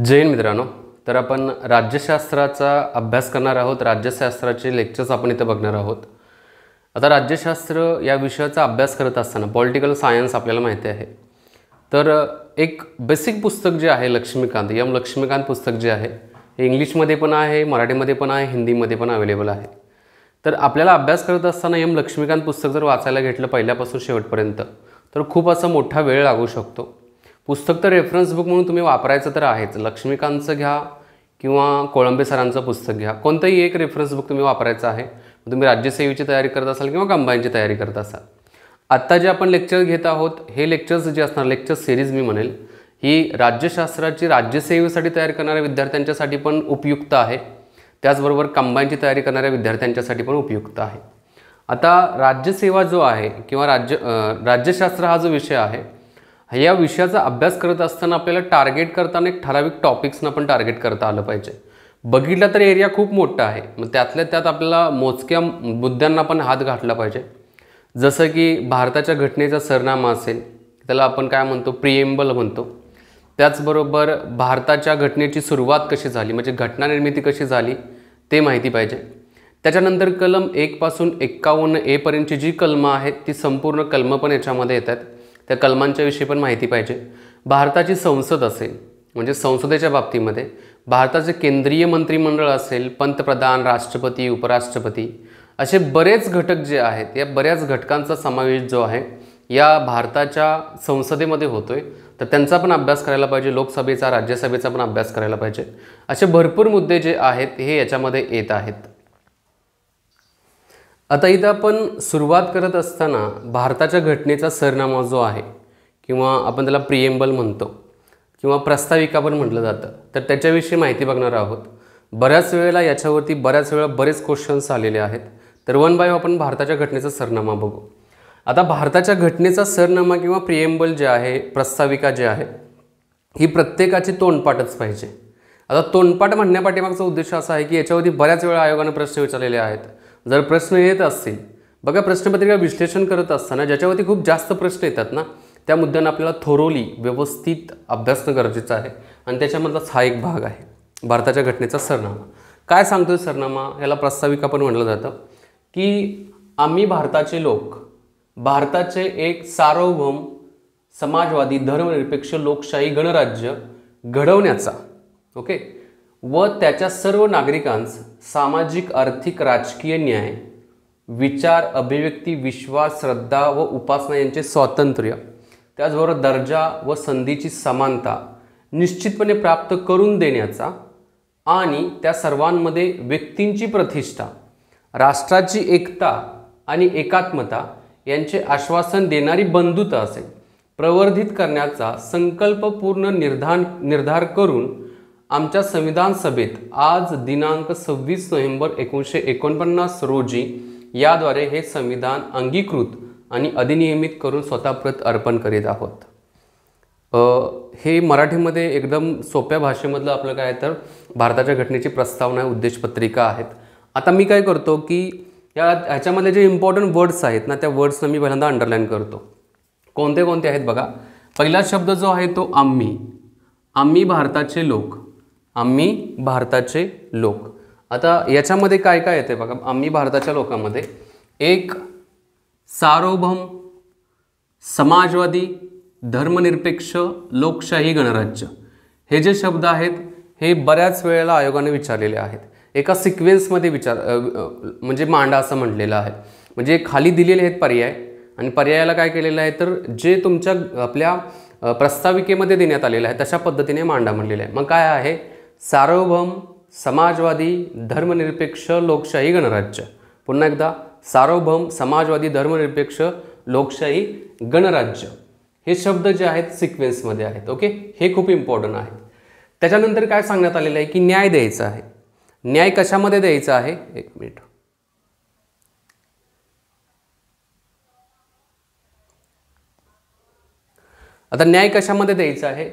जय हिंद मित्रांनो, तर आपण राज्यशास्त्राचा अभ्यास करणार आहोत. राज्यशास्त्राचे लेक्चर्स आपण इथे बघणार आहोत. आता राज्यशास्त्र या विषयाचा अभ्यास करत असताना पॉलिटिकल सायन्स आपल्याला माहिती आहे. तर एक बेसिक पुस्तक जे आहे लक्ष्मीकांत, एम लक्ष्मीकांत पुस्तक जे आहे हे इंग्लिशमध्ये पण आहे, मराठीमध्ये पण आहे, हिंदीमध्ये पण अवेलेबल आहे. तर आपल्याला अभ्यास करत असताना एम लक्ष्मीकांत पुस्तक जर वाचायला घेतलं पहिल्यापासून शेवटपर्यंत तर खूप असा मोठा वेळ लागू शकतो. पुस्तक तर रेफरन्स बुक म्हणून तुम्ही वापरायचं तर आहेच. लक्ष्मीकांतचं घ्या किंवा कोळंबे सरांचं पुस्तक घ्या, कोणतंही एक रेफरन्स बुक तुम्ही वापरायचं आहे. तुम्ही राज्यसेवेची तयारी करत असाल किंवा कंबाईनची तयारी करत असाल. आत्ता जे आपण लेक्चर घेत आहोत हे लेक्चर्स जे असणार, लेक्चर सिरीज मी म्हणेल, ही राज्यशास्त्राची राज्यसेवेसाठी तयारी करणाऱ्या विद्यार्थ्यांच्यासाठी पण उपयुक्त आहे, त्याचबरोबर कंबाईनची तयारी करणाऱ्या विद्यार्थ्यांच्यासाठी पण उपयुक्त आहे. आता राज्यसेवा जो आहे किंवा राज्यशास्त्र हा जो विषय आहे, या विषयाचा अभ्यास करत असताना आपल्याला टार्गेट करताना एक ठराविक टॉपिक्सना पण टार्गेट करता आलं पाहिजे. बघितला तर एरिया खूप मोठा आहे, मग त्यातल्या त्यात आपल्याला मोजक्या मुद्द्यांना पण हात घातला पाहिजे. जसं की भारताच्या घटनेचा सरनामा असेल, त्याला आपण काय म्हणतो, प्रिएम्बल म्हणतो. त्याचबरोबर भारताच्या घटनेची सुरुवात कशी झाली, म्हणजे घटना निर्मिती कशी झाली ते माहिती पाहिजे. त्याच्यानंतर कलम 1 पासून 51 ए पर्यंतची जी कलमं आहेत ती संपूर्ण कलमं पण याच्यामध्ये येतात, त्या कलमांच्या विषयी पण माहिती पाहिजे. भारताची संसद असेल, म्हणजे संसदेच्या बाबतीमध्ये भारताचे केंद्रीय मंत्रिमंडळ असेल, पंतप्रधान, राष्ट्रपती, उपराष्ट्रपती, असे बरेच घटक जे आहेत, या बऱ्याच घटकांचा समावेश जो आहे या भारताच्या संसदेमध्ये होतोय, तर त्यांचा पण अभ्यास करायला पाहिजे. लोकसभेचा, राज्यसभेचा पण अभ्यास करायला पाहिजे. असे भरपूर मुद्दे जे आहेत हे याच्यामध्ये येत आहेत. आता इथं आपण सुरुवात करत असताना भारताच्या घटनेचा सरनामा जो आहे किंवा आपण त्याला प्रिएम्बल म्हणतो किंवा प्रस्ताविका पण म्हटलं जातं, तर त्याच्याविषयी माहिती बघणार आहोत. बऱ्याच वेळेला याच्यावरती बरेच क्वेश्चन्स आलेले आहेत. तर वन बाय आपण भारताच्या घटनेचा सरनामा बघू. आता भारताच्या घटनेचा सरनामा किंवा प्रिएम्बल जे आहे, प्रस्ताविका जे आहे, ही प्रत्येकाची तोंडपाठच पाहिजे. आता तोंडपाठ म्हणण्यापाठीमागचा उद्देश असा आहे की याच्यावरती बऱ्याच वेळा आयोगाने प्रश्न विचारलेले आहेत. जर प्रश्न येत असतील, बघा प्रश्नपत्रिका विश्लेषण करत असताना ज्याच्यावरती खूप जास्त प्रश्न येतात ना, त्या मुद्द्यांना आपल्याला थोरोली व्यवस्थित अभ्यासणं गरजेचं आहे. आणि त्याच्यामधलाच हा एक भाग आहे भारताच्या घटनेचा सरनामा. काय सांगतोय सरनामा, याला प्रस्ताविका पण म्हटलं जातं की आम्ही भारताचे लोक भारताचे एक सार्वभौम समाजवादी धर्मनिरपेक्ष लोकशाही गणराज्य घडवण्याचा व त्याच्या सर्व नागरिकांस सामाजिक, आर्थिक, राजकीय न्याय, विचार, अभिव्यक्ती, विश्वास, श्रद्धा व उपासना यांचे स्वातंत्र्य, त्याचबरोबर दर्जा व संधीची समानता निश्चितपणे प्राप्त करून देण्याचा आणि त्या सर्वांमध्ये व्यक्तींची प्रतिष्ठा, राष्ट्राची एकता आणि एकात्मता यांचे आश्वासन देणारी बंधुता असेल प्रवर्धित करण्याचा संकल्पपूर्ण निर्धार करून आमच्या संविधान सभेत आज दिनांक 26 नोव्हेंबर 1949 रोजी याद्वारे हे संविधान अंगीकृत आणि अधिनियमित करून स्वतः प्रत अर्पण करीत आहोत. हे मराठीमध्ये एकदम सोप्या भाषेमधलं आपलं काय, तर भारताच्या घटनेची प्रस्तावना, उद्देशपत्रिका आहेत. आता मी काय करतो की ह्याच्यामधले जे इम्पॉर्टंट वर्ड्स आहेत ना, त्या वर्ड्सना मी पहिल्यांदा अंडरलाईन करतो. कोणते कोणते आहेत बघा. पहिला शब्द जो आहे तो आम्ही. आम्ही भारताचे लोक. आम्ही भारताचे लोक. आता याच्यामध्ये काय काय येते बघा. आम्ही भारताच्या लोकांमध्ये एक सार्वभौम समाजवादी धर्मनिरपेक्ष लोकशाही गणराज्य, हे जे शब्द आहेत हे बऱ्याच वेळेला आयोगाने विचारलेले आहेत. एका सिक्वेन्समध्ये म्हणजे मांडा असं म्हटलेलं आहे. म्हणजे खाली दिलेले आहेत पर्याय आणि पर्यायाला काय केलेलं आहे, तर जे तुमच्या आपल्या प्रस्ताविकेमध्ये देण्यात आलेलं आहे तशा पद्धतीने मांडा म्हणलेलं आहे. मग काय आहे, सार्वभौम समाजवादी धर्मनिरपेक्ष लोकशाही गणराज्य. पुन्हा एकदा, सार्वभौम समाजवादी धर्मनिरपेक्ष लोकशाही गणराज्य. हे शब्द जे आहेत सिक्वेन्समध्ये आहेत. ओके, हे खूप इम्पॉर्टंट आहे. त्याच्यानंतर काय सांगण्यात आलेलं आहे की न्याय द्यायचा आहे. न्याय कशामध्ये द्यायचा आहे, एक मिनिट. आता न्याय कशामध्ये द्यायचा आहे,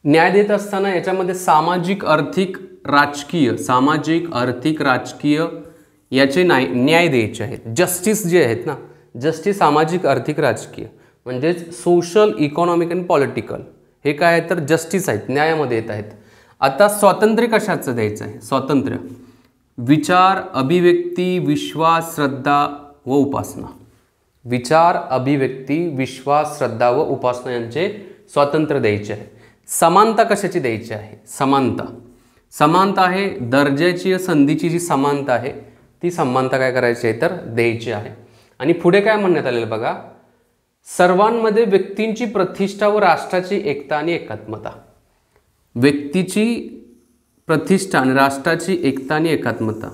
न्याय देत असताना याच्यामध्ये सामाजिक, आर्थिक, राजकीय, सामाजिक, आर्थिक, राजकीय याचे न्याय द्यायचे आहेत. जस्टिस जे आहेत ना, जस्टिस सामाजिक, आर्थिक, राजकीय म्हणजेच सोशल, इकॉनॉमिक अँड पॉलिटिकल हे काय आहे तर जस्टिस आहेत, न्यायामध्ये येत आहेत. आता स्वातंत्र्य कशाचं द्यायचं आहे? स्वातंत्र्य विचार, अभिव्यक्ती, विश्वास, श्रद्धा व उपासना. विचार, अभिव्यक्ती, विश्वास, श्रद्धा व उपासना यांचे स्वातंत्र्य द्यायचे आहे. समानता कशाची द्यायची आहे? समानता आहे दर्जाची, संधीची जी समानता आहे ती समानता काय करायची आहे तर द्यायची आहे. आणि पुढे काय म्हणण्यात आलेलं बघा, सर्वांमध्ये व्यक्तींची प्रतिष्ठा व राष्ट्राची एकता आणि एकात्मता. व्यक्तीची प्रतिष्ठा आणि राष्ट्राची एकता आणि एकात्मता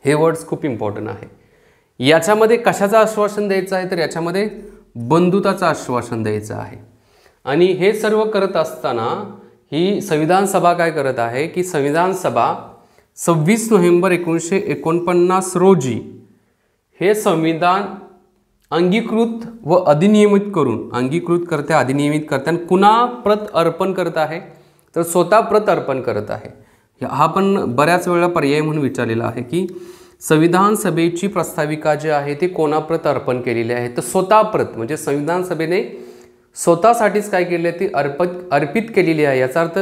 हे वर्ड्स खूप इम्पॉर्टंट आहे. याच्यामध्ये कशाचं आश्वासन द्यायचं आहे तर याच्यामध्ये बंधुताचं आश्वासन द्यायचं आहे. आणि हे सर्व करत असताना ही संविधान सभा काय करत आहे की संविधान सभा 26 नोव्हेंबर 1949 रोजी हे संविधान अंगीकृत व अधिनियमित करून, अंगीकृत करते, अधिनियमित करते आणि कुणा प्रत अर्पण करत आहे तर स्वतः प्रत अर्पण करत आहे. हा पण बऱ्याच वेळा पर्याय म्हणून विचारलेला आहे की संविधान सभेची प्रस्ताविका जी आहे ती कोणाप्रत अर्पण केलेली आहे तर स्वतः प्रत, म्हणजे संविधान सभेने स्वतःसाठीच काय केले ती अर्पित केलेली आहे. याचा अर्थ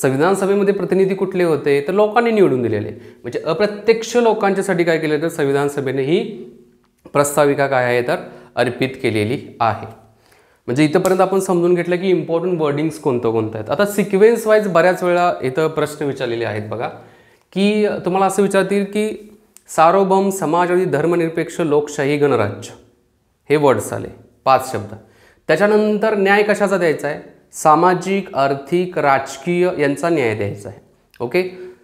संविधान सभेमध्ये प्रतिनिधी कुठले होते तर लोकांनी निवडून दिलेले, म्हणजे अप्रत्यक्ष लोकांच्यासाठी काय केले तर संविधान सभेने ही प्रस्ताविका काय आहे तर अर्पित केलेली आहे. म्हणजे इथंपर्यंत आपण समजून घेतलं की इम्पॉर्टंट वर्डिंग्स कोणतं आहेत. आता सिक्वेन्स वाईज बऱ्याच वेळा इथं प्रश्न विचारलेले आहेत बघा, की तुम्हाला असं विचारतील की सार्वभौम, समाजवादी, धर्मनिरपेक्ष, लोकशाही, गणराज्य हे वर्ड्स आले 5 शब्द. त्याच्यानंतर न्याय कशाचा द्यायचा आहे? सामाजिक, आर्थिक, राजकीय यांचा न्याय द्यायचा आहे. ओके.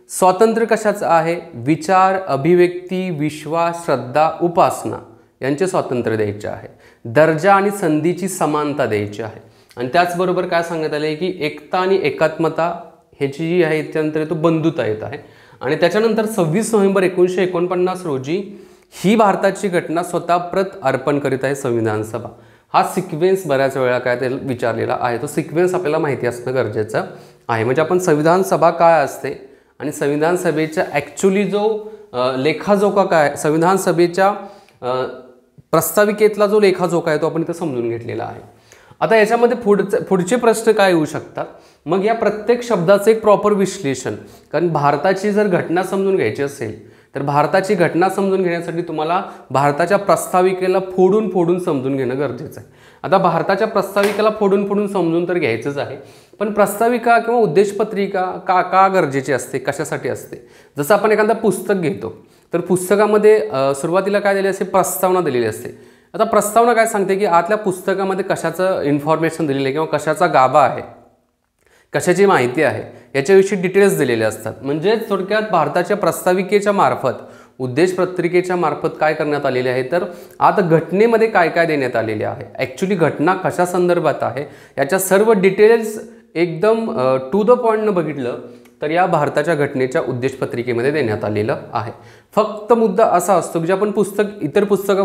स्वातंत्र्य कशाचं आहे? विचार, अभिव्यक्ती, विश्वास, श्रद्धा, उपासना यांचे स्वातंत्र्य द्यायचे आहे. दर्जा आणि संधीची समानता द्यायची आहे. आणि त्याचबरोबर काय सांगण्यात आले की एकता आणि एकात्मता ह्याची जी आहे त्यानंतर तो बंधुता येत आहे. आणि त्याच्यानंतर 26 नोव्हेंबर 1949 रोजी ही भारताची घटना स्वतः प्रत अर्पण करीत आहे संविधान सभा. हा सिक्वेन्स बऱ्याच वेळा काय ते विचारलेला आहे, तो सिक्वेन्स आपल्याला माहिती असणं गरजेचं आहे. म्हणजे आपण संविधान सभा काय असते आणि संविधान सभेच्या ॲक्च्युली जो लेखाजोखा काय, संविधान सभेच्या प्रस्ताविकेतला जो लेखाजोखा आहे तो आपण इथं समजून घेतलेला आहे. आता याच्यामध्ये पुढचे प्रश्न काय येऊ शकतात, मग या प्रत्येक शब्दाचं एक प्रॉपर विश्लेषण, कारण भारताची जर घटना समजून घ्यायची असेल तर भारताची घटना समजून घेण्यासाठी तुम्हाला भारताच्या प्रस्ताविकेला फोडून समजून घेणं गरजेचं आहे. आता भारताच्या प्रस्ताविकेला फोडून समजून तर घ्यायचंच आहे, पण प्रस्ताविका किंवा उद्देशपत्रिका का गरजेची असते, कशासाठी असते? जसं आपण एखादं पुस्तक घेतो तर पुस्तकामध्ये सुरुवातीला काय दिलेली असते? प्रस्तावना दिलेली असते. आता प्रस्तावना काय सांगते की आतल्या पुस्तकामध्ये कशाचं इन्फॉर्मेशन दिलेलं आहे किंवा कशाचा गाभा आहे, कशाची माहिती आहे याच्याविषयी डिटेल्स दिलेले असतात. म्हणजे थोडक्यात भारताच्या प्रस्ताविकेच्या मार्फत, उद्देशपत्रिकेच्या मार्फत काय करण्यात आलेले आहे तर आता घटनेमध्ये काय काय देण्यात आलेले आहे, ॲक्च्युली घटना कशा संदर्भात आहे याच्या सर्व डिटेल्स एकदम टू द पॉईंटनं बघितलं तर या भारताच्या घटनेच्या उद्देशपत्रिकेमध्ये देण्यात आलेलं आहे. फक्त मुद्दा असा असतो की जे आपण इतर पुस्तकं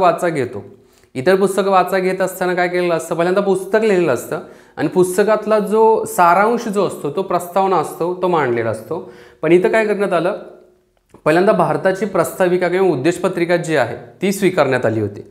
वाचा घेत असताना काय केलेलं असतं, पहिल्यांदा पुस्तक लिहिलेलं असतं आणि पुस्तकातला जो सारांश जो असतो तो प्रस्तावना असतो तो मांडलेला असतो. पण इथं काय करण्यात आलं, पहिल्यांदा भारताची प्रस्ताविका किंवा उद्देशपत्रिका जी आहे ती स्वीकारण्यात आली होती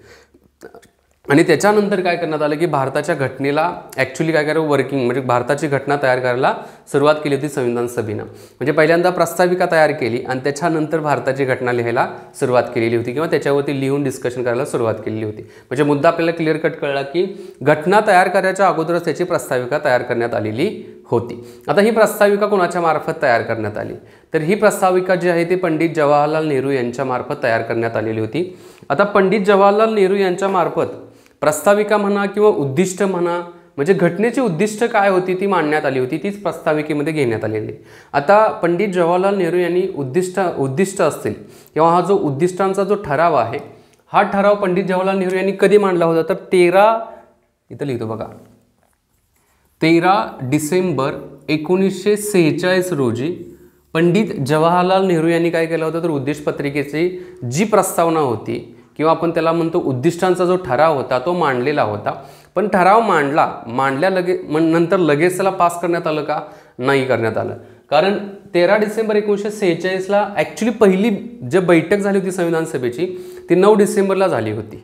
आणि त्याच्यानंतर काय करण्यात आलं की भारताच्या घटनेला ॲक्च्युली काय करावं वर्किंग, म्हणजे भारताची घटना तयार करायला सुरुवात केली होती संविधान सभेनं. म्हणजे पहिल्यांदा प्रस्ताविका तयार केली आणि त्याच्यानंतर भारताची घटना लिहायला सुरुवात केलेली होती किंवा त्याच्यावरती लिहून डिस्कशन करायला सुरुवात केलेली होती. म्हणजे मुद्दा आपल्याला क्लिअर कट कळला की घटना तयार करायच्या अगोदरच त्याची प्रस्ताविका तयार करण्यात आलेली होती. आता ही प्रस्ताविका कोणाच्या मार्फत तयार करण्यात आली तर ही प्रस्ताविका जी आहे ती पंडित जवाहरलाल नेहरू यांच्या मार्फत तयार करण्यात आलेली होती. आता पंडित जवाहरलाल नेहरू यांच्या मार्फत प्रस्ताविका म्हणा किंवा उद्दिष्ट म्हणा, म्हणजे घटनेची उद्दिष्ट काय होती ती मांडण्यात आली होती, तीच प्रस्ताविकेमध्ये घेण्यात आलेली. आता पंडित जवाहरलाल नेहरू यांनी उद्दिष्ट असतील किंवा हा जो उद्दिष्टांचा जो ठराव आहे हा ठराव पंडित जवाहरलाल नेहरू यांनी कधी मांडला होता तर 13 डिसेंबर 1946 रोजी पंडित जवाहरलाल नेहरू यांनी काय केलं होतं तर उद्देशपत्रिकेची जी प्रस्तावना होती किंवा आपण त्याला म्हणतो उद्दिष्टांचा जो ठराव होता तो मांडलेला होता. पण ठराव मांडल्या नंतर लगेच त्याला पास करण्यात आलं का? नाही करण्यात आलं. कारण 13 डिसेंबर 1946ला ॲक्च्युली पहिली जे बैठक झाली होती संविधान सभेची ती 9 डिसेंबरला झाली होती.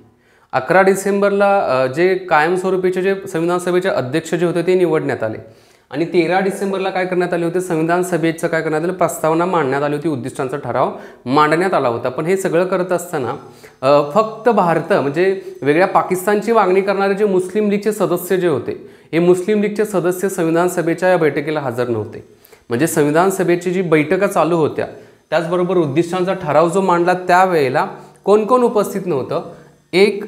11 डिसेंबरला जे कायमस्वरूपीचे जे संविधान सभेचे अध्यक्ष जे होते ते निवडण्यात आले आणि 13 डिसेंबरला काय करण्यात आले होते, संविधान सभेचं काय करण्यात आलं, प्रस्तावना मांडण्यात आली होती, उद्दिष्टांचा ठराव मांडण्यात आला होता. पण हे सगळं करत असताना फक्त भारत म्हणजे वेगळ्या पाकिस्तानची मागणी करणारे जे मुस्लिम लीगचे सदस्य जे होते, हे मुस्लिम लीगचे सदस्य संविधान सभेच्या या बैठकीला हजर नव्हते. म्हणजे संविधान सभेची जी बैठका चालू होत्या त्याचबरोबर उद्दिष्टांचा ठराव जो मांडला त्यावेळेला कोण कोण उपस्थित नव्हतं, एक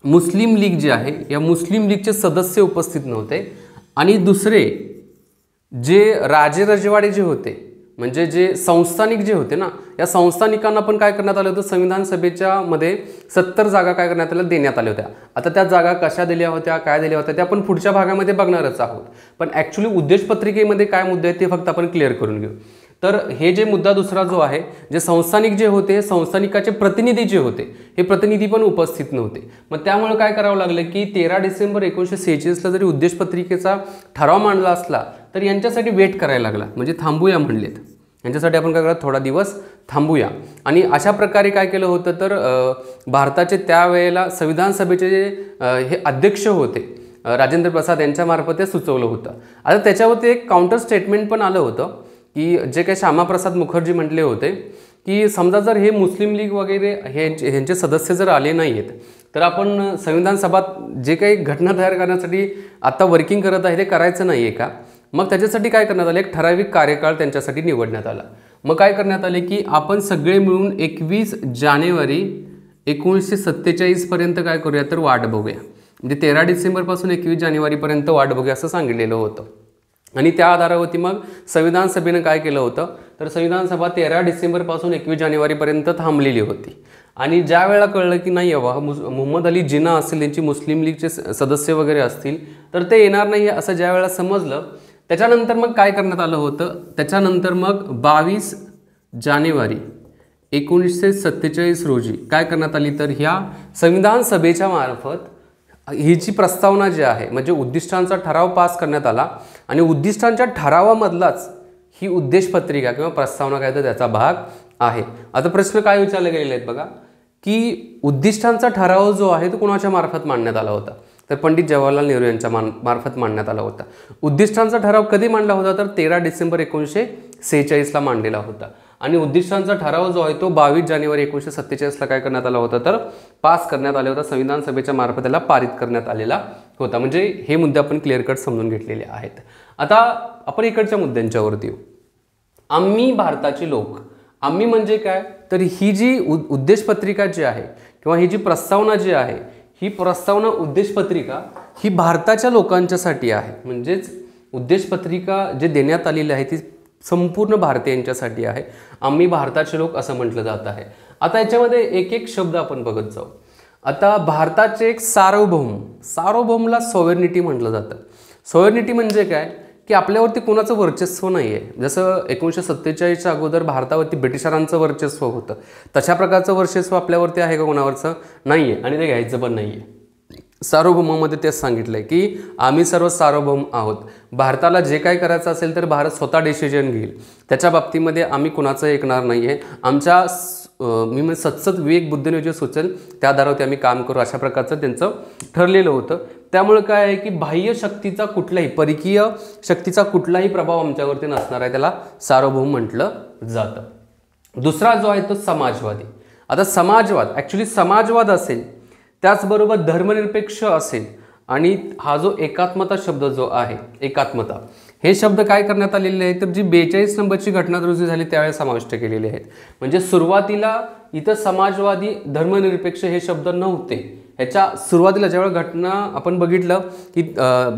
मुस्लिम लीग जे आहे या मुस्लिम लीगचे सदस्य उपस्थित नव्हते आणि दुसरे जे राजे रजवाडे जे होते म्हणजे जे संस्थानिक जे होते ना, या संस्थानिकांना पण काय करण्यात आलं होतं, संविधान सभेच्या मध्ये 70 जागा काय करण्यात आल्या, देण्यात आल्या होत्या. आता त्या जागा कशा दिल्या होत्या, काय दिल्या होत्या ते आपण पुढच्या भागामध्ये बघणारच आहोत. पण ॲक्च्युली उद्देशपत्रिकेमध्ये काय मुद्दे आहेत ते फक्त आपण क्लिअर करून घेऊ. तर हे जे मुद्दा दुसरा जो आहे, जे संस्थानिक जे होते, संस्थानिकाचे प्रतिनिधी जे होते हे प्रतिनिधी पण उपस्थित नव्हते. मग त्यामुळे काय करावं लागलं की 13 डिसेंबर 1946ला जरी उद्देशपत्रिकेचा ठराव मांडला असला तर यांच्यासाठी वेट करायला लागला, म्हणजे थांबूया म्हणलेत. यांच्यासाठी आपण काय करूया, थोडा दिवस थांबूया. आणि अशा प्रकारे काय केलं होतं तर भारताचे त्यावेळेला संविधान सभेचे जे हे अध्यक्ष होते राजेंद्र प्रसाद यांच्यामार्फत ते सुचवलं होतं. आता त्याच्यावरती एक काउंटर स्टेटमेंट पण आलं होतं की जे काही श्यामाप्रसाद मुखर्जी म्हटले होते की समजा जर हे मुस्लिम लीग वगैरे ह्यांचे सदस्य जर आले नाही आहेत तर आपण संविधान सभा जे काही घटना तयार करण्यासाठी आता वर्किंग करत आहे ते करायचं नाही आहे का. मग त्याच्यासाठी काय करण्यात आलं, एक ठराविक कार्यकाळ त्यांच्यासाठी निवडण्यात आला. मग काय करण्यात आले की आपण सगळे मिळून 21 जानेवारी 1947 पर्यंत काय करूया तर वाट बघूया. म्हणजे 13 डिसेंबरपासून 21 जानेवारीपर्यंत वाट बघूया असं सांगितलेलं होतं. आणि त्या आधारावरती मग संविधान सभेनं काय केलं होतं तर संविधान सभा 13 डिसेंबरपासून 21 जानेवारीपर्यंत थांबलेली होती. आणि ज्या वेळेला कळलं की नाही बाबा मोहम्मद अली जिना असतील, त्यांची मुस्लिम लीगचे सदस्य वगैरे असतील तर ते येणार नाही असं ज्या वेळेला समजलं, त्याच्यानंतर मग काय करण्यात आलं होतं, त्याच्यानंतर मग 22 जानेवारी 1947 रोजी काय करण्यात आली तर ह्या संविधान सभेच्या मार्फत ही जी प्रस्तावना जी आहे म्हणजे उद्दिष्टांचा ठराव पास करण्यात आला. आणि उद्दिष्टांच्या ठरावामधलाच ही उद्देशपत्रिका किंवा प्रस्तावना काय तर त्याचा भाग आहे. आता प्रश्न काय विचारले गेलेले आहेत बघा की उद्दिष्टांचा ठराव जो आहे तो कोणाच्या मार्फत मांडण्यात आला होता तर पंडित जवाहरलाल नेहरू यांच्या मार्फत मांडण्यात आला होता. उद्दिष्टांचा ठराव कधी मांडला होता तर 13 डिसेंबर 1946ला मांडलेला होता. आणि उद्दिष्टांचा ठराव जो आहे तो 22 जानेवारी 1947ला काय करण्यात आला होता तर पास करण्यात आला होता, संविधान सभेच्या मार्फत त्याला पारित करण्यात आलेला होता. म्हणजे हे मुद्दे आपण क्लिअर कट समजून घेतलेले आहेत. आता आपण इकडच्या मुद्द्यांच्यावरती येऊ. आम्ही भारताचे लोक, आम्ही म्हणजे काय तर ही जी उद्देशपत्रिका जी आहे किंवा ही जी प्रस्तावना जी आहे ही प्रस्तावना उद्देशपत्रिका ही भारताच्या लोकांच्यासाठी आहे. म्हणजेच उद्देशपत्रिका जे देण्यात आलेली आहे ती संपूर्ण भारतीयांच्यासाठी आहे. आम्ही भारताचे लोक असं म्हटलं जात आहे. आता याच्यामध्ये एक एक शब्द आपण बघत जाऊ. आता भारताचे एक सार्वभौमला सॉव्हरेनिटी म्हटलं जातं. सॉव्हरेनिटी म्हणजे काय की आपल्यावरती कोणाचं वर्चस्व नाही आहे. जसं 1947च्या अगोदर भारतावरती ब्रिटिशरांचं वर्चस्व होतं तशा प्रकारचं वर्चस्व आपल्यावरती आहे का कोणावरचं नाही आहे आणि ते घ्यायचं पण नाही आहे. सार्वभौमामध्ये तेच सांगितलं आहे की आम्ही सर्व सार्वभौम आहोत. भारताला जे काय करायचं असेल तर भारत स्वतः डिसिजन घेईल, त्याच्या बाबतीमध्ये आम्ही कुणाचं ऐकणार नाही आहे. आमच्या मी सतसत विवेक बुद्धीने जे सुचेल त्या आधारावरती आम्ही काम करू अशा प्रकारचं त्यांचं ठरलेलं होतं. त्यामुळे काय आहे की बाह्य शक्तीचा कुठलाही परकीय शक्तीचा कुठलाही प्रभाव आमच्यावरती नसणार आहे, त्याला सार्वभौम म्हटलं जातं. दुसरा जो आहे तो समाजवादी. आता समाजवाद ॲक्च्युली समाजवाद असेल त्याचबरोबर धर्मनिरपेक्ष असेल आणि हा जो एकात्मता शब्द जो आहे एकात्मता हे शब्द काय करण्यात आलेले आहेत तर जी 42 नंबरची घटना दुरुस्ती झाली त्यावेळेस समाविष्ट केलेले आहेत. म्हणजे सुरुवातीला इथं समाजवादी धर्मनिरपेक्ष हे शब्द नव्हते. ह्याच्या सुरुवातीला ज्यावेळेला घटना आपण बघितलं की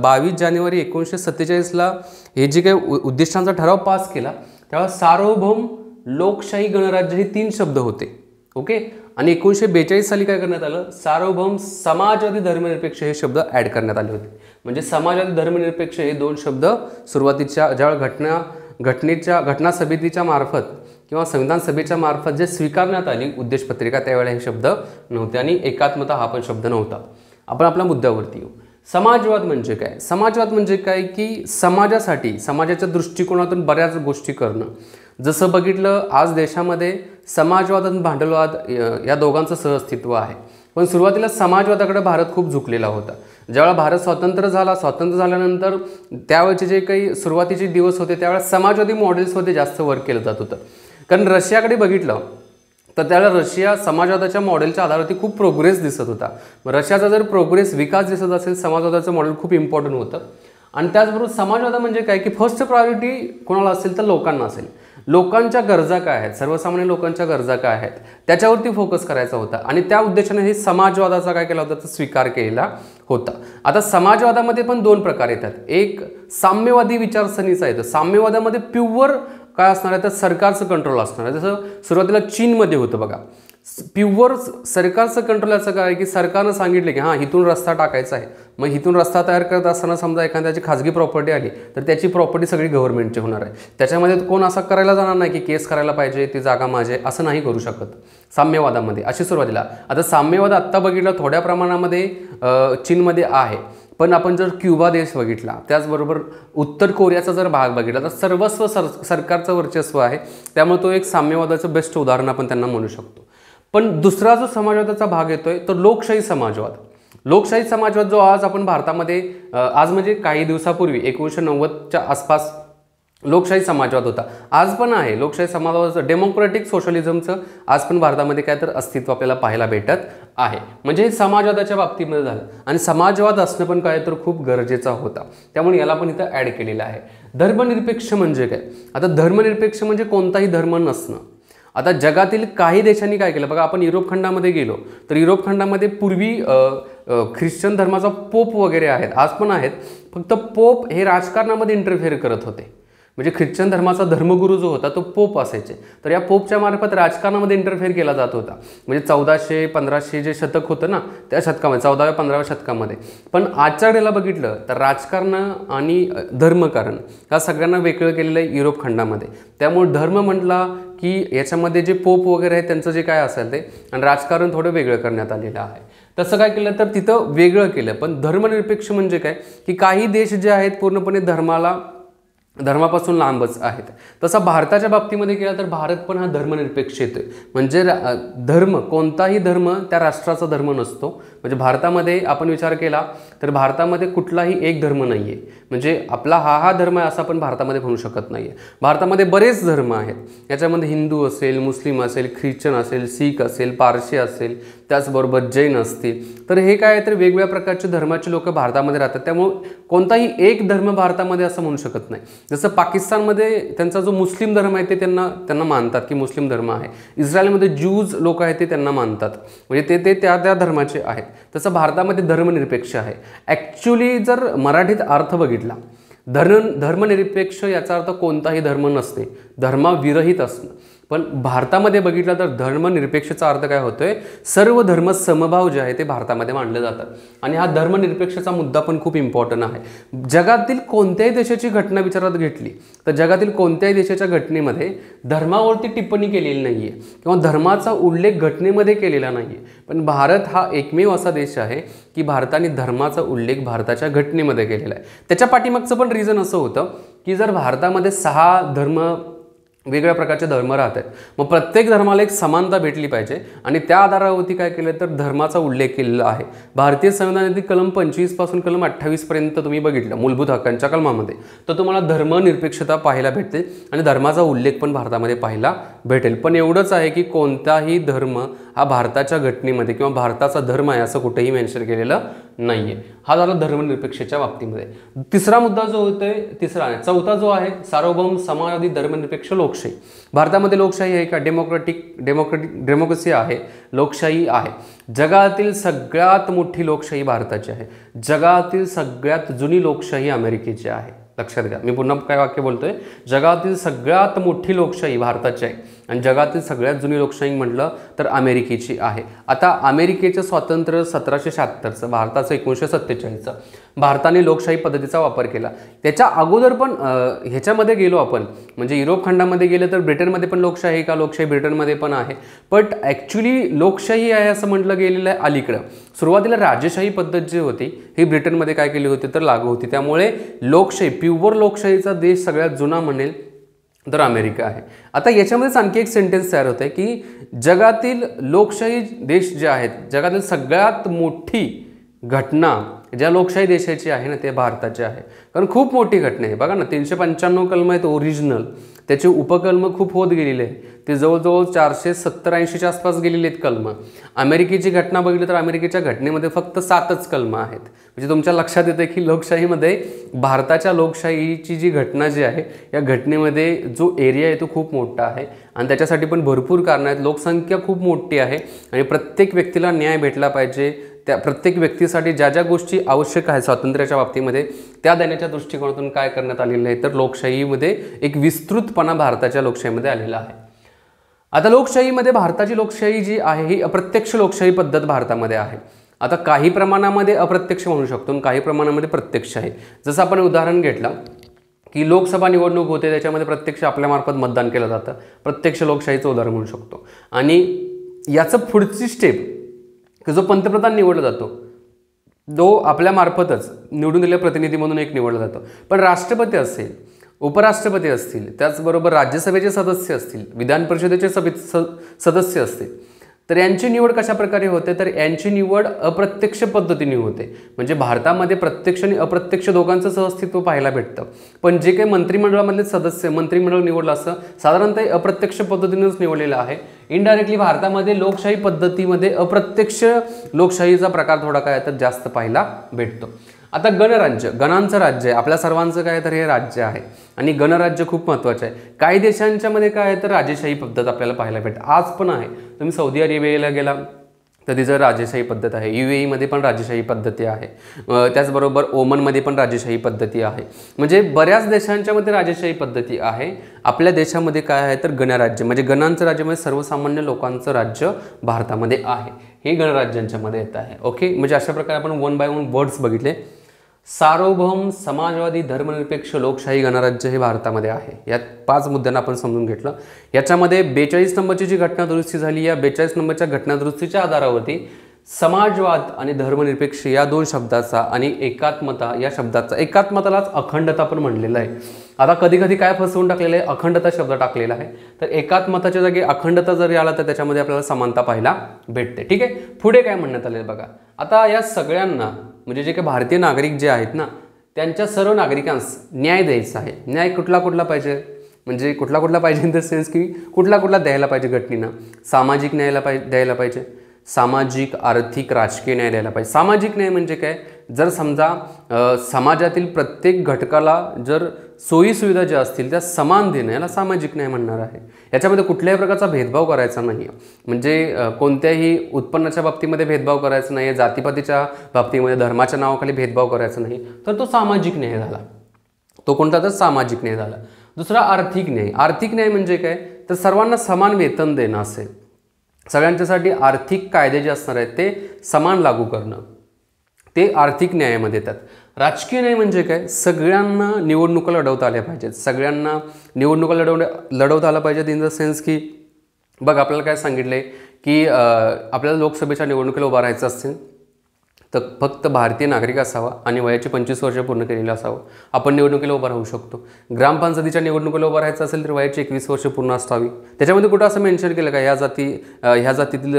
22 जानेवारी 1947ला हे जे काही उद्दिष्टांचा ठराव पास केला त्यावेळेला सार्वभौम लोकशाही गणराज्य हे 3 शब्द होते. ओके. आणि 1942 साली काय करण्यात आलं सार्वभौम समाजवादी धर्मनिरपेक्ष हे शब्द ॲड करण्यात आले होते. म्हणजे समाजवादी धर्मनिरपेक्ष हे 2 शब्द सुरुवातीच्या ज्यावेळेला घटना समितीच्या मार्फत किंवा संविधान सभेच्या मार्फत जे स्वीकारण्यात आली उद्देशपत्रिका त्यावेळेला हे शब्द नव्हते आणि एकात्मता हा पण शब्द नव्हता. आपण आपल्या मुद्द्यावरती येऊ. समाजवाद म्हणजे काय. समाजवाद म्हणजे काय की समाजासाठी समाजाच्या दृष्टिकोनातून बऱ्याच गोष्टी करणं. जसं बघितलं आज देशामध्ये समाजवाद आणि भांडवलवाद या दोघांचं सहअस्तित्व आहे. पण सुरुवातीला समाजवादाकडे भारत खूप झुकलेला होता. ज्यावेळेला भारत स्वतंत्र झाल्यानंतर त्यावेळेचे जे काही सुरुवातीचे दिवस होते त्यावेळेला समाजवादी मॉडेल्समध्ये जास्त वर्क केलं जात होतं. कारण रशियाकडे बघितलं तर त्यावेळेला रशिया समाजवादाच्या मॉडेलच्या आधारावरती खूप प्रोग्रेस दिसत होता. मग रशियाचा जर प्रोग्रेस विकास दिसत असेल, समाजवादाचं मॉडेल खूप इम्पॉर्टंट होतं. आणि त्याचबरोबर समाजवाद म्हणजे काय की फर्स्ट प्रायोरिटी कोणाला असेल तर लोकांना असेल. लोकांच्या गरजा काय आहेत, सर्वसामान्य लोकांच्या गरजा काय आहेत त्याच्यावरती फोकस करायचा होता. आणि त्या उद्देशाने हे समाजवादाचा काय केला होता तर स्वीकार केलेला होता. आता समाजवादामध्ये पण दोन प्रकार येतात. एक साम्यवादी विचारसरणीचा येतो. साम्यवादामध्ये प्युअर काय असणार आहे तर सरकारचं कंट्रोल असणार आहे. जसं सुरुवातीला चीनमध्ये होतं बघा, प्युअर सरकारचं कंट्रोल याचं काय की सरकारनं सांगितलं की हां इथून रस्ता टाकायचा आहे, मग इथून रस्ता तयार करत असताना समजा एखाद्याची खाजगी प्रॉपर्टी आली तर त्याची प्रॉपर्टी सगळी गव्हर्नमेंटची होणार आहे. त्याच्यामध्ये कोण असं करायला जाणार नाही की केस करायला पाहिजे, ती जागा माझे, असं नाही करू शकत साम्यवादामध्ये. अशी सुरुवातीला आता साम्यवाद आत्ता बघितलं थोड्या प्रमाणामध्ये चीनमध्ये आहे, पण आपण जर क्युबा देश बघितला, त्याचबरोबर उत्तर कोरियाचा जर भाग बघितला तर सर्वस्व सरकारचं वर्चस्व आहे. त्यामुळे तो एक साम्यवादाचं बेस्ट उदाहरण आपण त्यांना म्हणू शकतो. पण दुसरा जो समाजवादाचा भाग येतोय तो लोकशाही समाजवाद. लोकशाही समाजवाद जो आज आपण भारतामध्ये आज म्हणजे काही दिवसापूर्वी 1990च्या आसपास लोकशाही समाजवाद होता, आज पण आहे. लोकशाही समाजवादाचं डेमोक्रेटिक सोशलिझमचं आज पण भारतामध्ये काय तर अस्तित्व आपल्याला पाहायला भेटत आहे. म्हणजे हे समाजवादाच्या बाबतीमध्ये झालं. आणि समाजवाद असणं पण काय तर खूप गरजेचा होता, त्यामुळे याला पण इथं ॲड केलेलं आहे. धर्मनिरपेक्ष म्हणजे काय? आता धर्मनिरपेक्ष म्हणजे कोणताही धर्म नसणं. आता जगातील काही देशांनी काय केलं बघा, आपण युरोप खंडामध्ये गेलो तर युरोप खंडामध्ये पूर्वी ख्रिश्चन धर्माचा पोप वगैरे आहेत, आज पण आहेत. फक्त पोप हे राजकारणामध्ये इंटरफेअर करत होते. म्हणजे ख्रिश्चन धर्माचा धर्मगुरू जो होता तो पोप असायचे, तर या पोपच्या मार्फत राजकारणामध्ये इंटरफेअर केला जात होता. म्हणजे 1400-1500 जे शतक होतं ना त्या शतकामध्ये, 14व्या-15व्या शतकामध्ये. पण आजच्या वेळेला बघितलं तर राजकारण आणि धर्मकारण या सगळ्यांना वेगळं केलेलं आहे युरोप खंडामध्ये. त्यामुळे धर्म म्हटला की याच्यामध्ये जे पोप वगैरे आहे त्यांचं जे काय असेल ते, आणि राजकारण थोडं वेगळं करण्यात आलेलं आहे. तसं काय केलं तर तिथं वेगळं केलं. पण धर्मनिरपेक्ष म्हणजे काय की काही देश जे आहेत पूर्णपणे धर्मापासून लांबच आहेत. तसा भारताच्या बाबतीमध्ये केला तर भारत पण हा धर्मनिरपेक्ष येतोय. म्हणजे धर्म, कोणताही धर्म त्या राष्ट्राचा धर्म नसतो. म्हणजे भारतामध्ये आपण विचार केला तर भारतामध्ये कुठलाही एक धर्म नाही आहे. म्हणजे आपला हा धर्म आहे असं आपण भारतामध्ये म्हणू शकत नाही आहे. भारतामध्ये बरेच धर्म आहेत. याच्यामध्ये हिंदू असेल, मुस्लिम असेल, ख्रिश्चन असेल, शीख असेल, पारशी असेल, त्याचबरोबर जैन असतील. तर हे काय तर वेगवेगळ्या प्रकारचे धर्माचे लोक भारतामध्ये राहतात. त्यामुळे कोणताही एक धर्म भारतामध्ये असं म्हणू शकत नाही. जसं पाकिस्तानमध्ये त्यांचा जो मुस्लिम धर्म आहे ते त्यांना मानतात की मुस्लिम धर्म आहे. इस्रायलमध्ये ज्यूज लोक आहेत ते त्यांना मानतात, म्हणजे ते त्या धर्माचे आहेत. तसं भारतामध्ये धर्मनिरपेक्ष आहे. ॲक्च्युली जर मराठीत अर्थ बघितला, धर्मनिरपेक्ष याचा अर्थ कोणताही धर्म नसणे, धर्माविरहित असणं. पण भारतामध्ये बघितलं तर धर्मनिरपेक्षचा अर्थ काय होतोय, सर्व धर्म समभाव जे आहे ते भारतामध्ये मानले जातात. आणि हा धर्मनिरपेक्षचा मुद्दा पण खूप इम्पॉर्टंट आहे. जगातील कोणत्याही देशाची घटना विचारात घेतली तर जगातील कोणत्याही देशाच्या घटनेमध्ये धर्मावरती टिप्पणी केलेली नाही आहे किंवा धर्माचा उल्लेख घटनेमध्ये केलेला नाही आहे. पण भारत हा एकमेव असा देश आहे की भारताने धर्माचा उल्लेख भारताच्या घटनेमध्ये केलेला आहे. त्याच्या पाठीमागचं पण रिझन असं होतं की जर भारतामध्ये 6 धर्म, वेगवेगळ्या प्रकारचे धर्म राहत आहेत, मग प्रत्येक धर्माला एक समानता भेटली पाहिजे. आणि त्या आधारावरती काय केलं तर धर्माचा उल्लेख केलेला आहे. भारतीय संविधानातील कलम 25 पासून कलम 28 पर्यंत तुम्ही बघितलं मूलभूत हक्कांच्या कलमामध्ये, तर तुम्हाला धर्मनिरपेक्षता पाहायला भेटते आणि धर्माचा उल्लेख पण भारतामध्ये पाहायला भेटेल. पण एवढंच आहे की कोणताही धर्म हा भारताच्या घटनेमध्ये किंवा भारताचा धर्म आहे असं कुठेही मेन्शन केलेलं नाही आहे. हा झाला धर्मनिरपेक्षेच्या बाबतीमध्ये. तिसरा मुद्दा जो होतोय, चौथा जो आहे सार्वभौम समाजवादी धर्मनिरपेक्ष लोकशाही. भारतामध्ये लोकशाही आहे का? डेमोक्रेसी आहे, लोकशाही आहे. जगातील सगळ्यात मोठी लोकशाही भारताची आहे. जगातील सगळ्यात जुनी लोकशाही अमेरिकेची आहे. लक्षात घ्या, मी पुन्हा काय वाक्य बोलतोय, जगातील सगळ्यात मोठी लोकशाही भारताची आहे आणि जगातील सगळ्यात जुनी लोकशाही म्हटलं तर अमेरिकेची आहे. आता अमेरिकेचं स्वातंत्र्य 1776चं, भारताचं 1947चं. भारताने लोकशाही पद्धतीचा वापर केला. त्याच्या अगोदर पण ह्याच्यामध्ये गेलो आपण, म्हणजे युरोप खंडामध्ये गेलं तर ब्रिटनमध्ये पण लोकशाही का? लोकशाही ब्रिटनमध्ये पण आहे. बट ॲक्च्युली लोकशाही आहे असं म्हटलं गेलेलं आहे अलीकडं. सुरुवातीला राजेशाही पद्धत जी होती ही ब्रिटनमध्ये काय केली होती तर लागू होती. त्यामुळे लोकशाही, प्युअर लोकशाहीचा देश सगळ्यात जुना म्हणेल तर अमेरिका आहे. आता याच्यामध्येच आणखी एक सेंटेन्स तयार होत आहे की जगातील लोकशाही देश जे आहेत, जगातील सगळ्यात मोठी घटना ज्या लोकशाही देशाची आहे ना ते भारताचे आहे. कारण खूप मोठी घटना आहे बघा ना, 395 कलम आहेत ओरिजिनल, त्याचे उपकलम खूप होत गेलेले आहे, ते जवळजवळ 470-80च्या आसपास गेलेले आहेत कलम. अमेरिकेची घटना बघितली तर अमेरिकेच्या घटनेमध्ये फक्त 7च कलम आहेत. म्हणजे तुमच्या लक्षात येतं की लोकशाहीमध्ये भारताच्या लोकशाहीची जी घटना जी आहे या घटनेमध्ये जो एरिया आहे तो खूप मोठा आहे आणि त्याच्यासाठी पण भरपूर कारणं आहेत. लोकसंख्या खूप मोठी आहे आणि प्रत्येक व्यक्तीला न्याय भेटला पाहिजे. त्या प्रत्येक व्यक्तीसाठी ज्या ज्या गोष्टी आवश्यक आहेत स्वातंत्र्याच्या बाबतीमध्ये त्या देण्याच्या दृष्टिकोनातून काय करण्यात आलेलं आहे तर लोकशाहीमध्ये एक विस्तृतपणा भारताच्या लोकशाहीमध्ये आलेला आहे. आता लोकशाहीमध्ये भारताची लोकशाही जी आहे ही अप्रत्यक्ष लोकशाही पद्धत भारतामध्ये आहे. आता काही प्रमाणामध्ये अप्रत्यक्ष म्हणू शकतो आणि काही प्रमाणामध्ये प्रत्यक्ष आहे. जसं आपण उदाहरण घेतलं की लोकसभा निवडणूक होते, त्याच्यामध्ये प्रत्यक्ष आपल्यामार्फत मतदान केलं जातं, प्रत्यक्ष लोकशाहीचं उदाहरण म्हणू शकतो. आणि याचं पुढची स्टेप की जो पंतप्रधान निवडला जातो तो आपल्यामार्फतच निवडून दिलेल्या प्रतिनिधी म्हणून एक निवडला जातो. पण राष्ट्रपती असेल, उपराष्ट्रपती असतील, त्याचबरोबर राज्यसभेचे सदस्य असतील, विधान परिषदेचे सदस्य असतील, तर यांची निवड कशा प्रकारे होते तर यांची निवड अप्रत्यक्ष पद्धतीने होते. म्हणजे भारतामध्ये प्रत्यक्ष आणि अप्रत्यक्ष दोघांचं सहअस्तित्व पाहायला भेटतं. पण जे काही मंत्रिमंडळामधले सदस्य मंत्रिमंडळ निवडलं असं साधारणतः अप्रत्यक्ष पद्धतीनेच निवडलेलं आहे. इनडायरेक्टली भारतामध्ये लोकशाही पद्धतीमध्ये अप्रत्यक्ष लोकशाहीचा प्रकार थोडा काय तर जास्त पाहायला भेटतो. आता गणराज्य, गणांचं राज्य आहे, आपल्या सर्वांचं काय तर हे राज्य आहे आणि गणराज्य खूप महत्त्वाचं आहे. काही देशांच्यामध्ये काय आहे तर राजेशाही पद्धत आपल्याला पाहायला भेटते, आज पण आहे. तुम्ही सौदी अरेबियाला गेला तर तिचं राजेशाही पद्धत आहे, UAE मध्ये पण राजेशाही पद्धती आहे, त्याचबरोबर ओमनमध्ये पण राजेशाही पद्धती आहे. म्हणजे बऱ्याच देशांच्यामध्ये राजेशाही पद्धती आहे. आपल्या देशामध्ये काय आहे तर गणराज्य म्हणजे गणांचं राज्य म्हणजे सर्वसामान्य लोकांचं राज्य भारतामध्ये आहे, हे गणराज्यांच्या मध्ये येत आहे. ओके, म्हणजे अशा प्रकारे आपण 1 बाय 1 वर्ड्स बघितले. सार्वभौम समाजवादी धर्मनिरपेक्ष लोकशाही गणराज्य हे भारतामध्ये आहे. या 5 मुद्द्यांना आपण समजून घेतलं. याच्यामध्ये 42 नंबरची जी घटना दुरुस्ती झाली, या 42 नंबरच्या घटना दुरुस्तीच्या आधारावरती समाजवाद आणि धर्मनिरपेक्ष या 2 शब्दाचा आणि एकात्मता या शब्दाचा, एकात्मतालाच अखंडता पण म्हणलेलं आहे. आता कधी कधी काय फसवून टाकलेलं आहे, अखंडता शब्द टाकलेला आहे, तर एकात्मताच्या जागी अखंडता जरी आला तर त्याच्यामध्ये आपल्याला समानता पाहायला भेटते. ठीक आहे, पुढे काय म्हणण्यात आले बघा. आता या सगळ्यांना म्हणजे जे काही भारतीय नागरिक जे आहेत ना त्यांच्या सर्व नागरिकांस न्याय द्यायचा आहे. न्याय कुठला कुठला पाहिजे म्हणजे कुठला पाहिजे इन द सेन्स की कुठला द्यायला पाहिजे घटनेनं. सामाजिक न्यायाला द्यायला पाहिजे, सामाजिक आर्थिक राजकीय न्याय द्यायला पाहिजे. सामाजिक न्याय म्हणजे काय, जर समजा समाजातील प्रत्येक घटकाला जर सोयीसुविधा ज्या असतील त्या समान देणं याला सामाजिक न्याय म्हणणार आहे. याच्यामध्ये कुठल्याही प्रकारचा भेदभाव करायचा नाही, म्हणजे कोणत्याही उत्पन्नाच्या बाबतीमध्ये भेदभाव करायचा नाही, जातीपातीच्या बाबतीमध्ये धर्माच्या नावाखाली भेदभाव करायचा नाही, तर तो सामाजिक न्याय झाला. तो कोणता तर सामाजिक न्याय झाला. दुसरा आर्थिक न्याय. आर्थिक न्याय म्हणजे काय तर सर्वांना समान वेतन देणं असेल, सगळ्यांच्यासाठी आर्थिक कायदे जे असणार आहेत ते समान लागू करणं, ते आर्थिक न्यायामध्ये येतात. राजकीय न्याय म्हणजे काय, सगळ्यांना निवडणुका लढवता आल्या पाहिजेत, सगळ्यांना निवडणुका लढवता आल्या पाहिजेत इन द सेन्स की बघ आपल्याला काय सांगितलं आहे की आपल्याला लोकसभेच्या निवडणुकीला उभं राहायचं असेल तर फक्त भारतीय नागरिक असावा आणि वयाची 25 वर्ष पूर्ण केलेलं असावं, आपण निवडणुकीला उभं राहू शकतो. ग्रामपंचायतीच्या निवडणुकीला उभं राहायचं असेल तर वयाची 21 वर्ष पूर्ण असावी. त्याच्यामध्ये कुठं असं मेन्शन केलं का ह्या जातीतील